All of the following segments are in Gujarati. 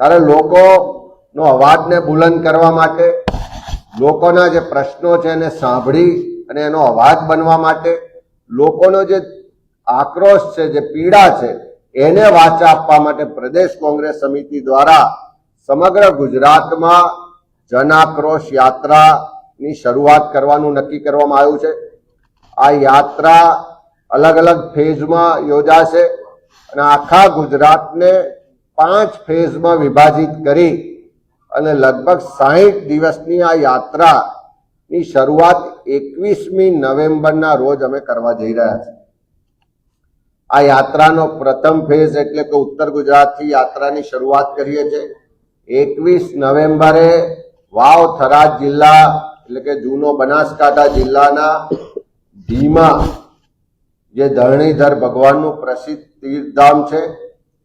ત્યારે લોકોનો અવાજને બુલંદ કરવા માટે, લોકોના જે પ્રશ્નો છે એને સાંભળી અને એનો અવાજ બનવા માટે, લોકોનો જે આક્રોશ છે, જે પીડા છે, એને વાચા આપવા માટે પ્રદેશ કોંગ્રેસ સમિતિ દ્વારા સમગ્ર ગુજરાતમાં જન આક્રોશ યાત્રાની શરૂઆત કરવાનું નક્કી કરવામાં આવ્યું છે. આ યાત્રા અલગ અલગ ફેઝમાં યોજાશે અને આખા ગુજરાતને 5 ફેઝમાં વિભાજિત કરી અને લગભગ 60 દિવસની આ યાત્રાની શરૂઆત 21મી નવેમ્બરના રોજ અમે કરવા જઈ રહ્યા છીએ. આ યાત્રાનો પ્રથમ ફેઝ એટલે કે ઉત્તર ગુજરાતથી યાત્રાની શરૂઆત કરીએ છીએ. 21 નવેમ્બરે વાવ થરાદ જિલ્લા એટલે કે જૂનો બનાસકાંઠા જિલ્લાના ભીમા, જે ધરણીધર ભગવાનનું પ્રસિદ્ધ તીર્થધામ છે,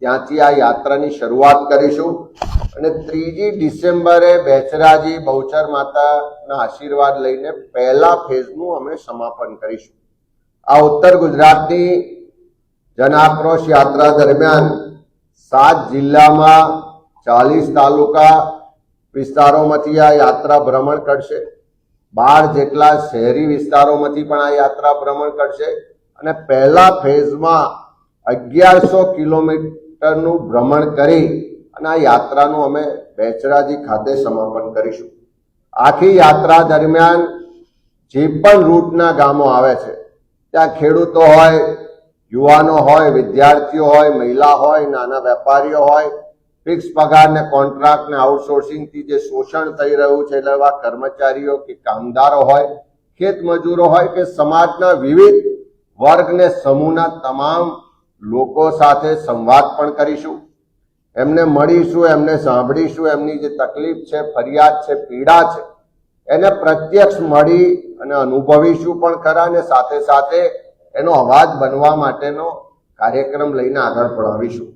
ત્યાંથી આ યાત્રાની શરૂઆત કરીશું અને 3જી ડિસેમ્બરે બેચરાજી બહુચર માતાના આશીર્વાદ લઈને પહેલા ફેઝનું અમે સમાપન કરીશું. આ ઉત્તર ગુજરાતની જન આક્રોશ યાત્રા દરમિયાન 7 જિલ્લામાં 40 તાલુકા વિસ્તારોમાંથી આ યાત્રા ભ્રમણ કરશે. 12 જેટલા શહેરી વિસ્તારોમાંથી પણ આ યાત્રા ભ્રમણ કરશે અને પહેલા ફેઝમાં 1100 કિલોમીટરનું ભ્રમણ કરી અને આ યાત્રાનું અમે બેચરાજી ખાતે સમાપન કરીશું. આખી યાત્રા દરમિયાન જે પણ રૂટના ગામો આવે છે, ત્યાં ખેડૂતો હોય, યુવાનો હોય, વિદ્યાર્થીઓ હોય, મહિલા હોય, નાના વેપારીઓ હોય, ફિક્સ પગાર ને કોન્ટ્રાક્ટ ને આઉટસોર્સિંગથી જે શોષણ થઈ રહ્યું છે એવા કર્મચારીઓ કે કામદારો હોય, ખેત મજૂરો હોય કે સમાજના વિવિધ વર્ગ ને સમૂહના તમામ લોકો સાથે સંવાદ પણ કરીશું. એમને મળીશું, એમને સાંભળીશું, એમની જે તકલીફ છે, ફરિયાદ છે, પીડા છે, એને પ્રત્યક્ષ મળી અને અનુભવીશું પણ ખરા અને સાથે સાથે એનો અવાજ બનવા માટેનો કાર્યક્રમ લઈને આગળ પડાવીશું.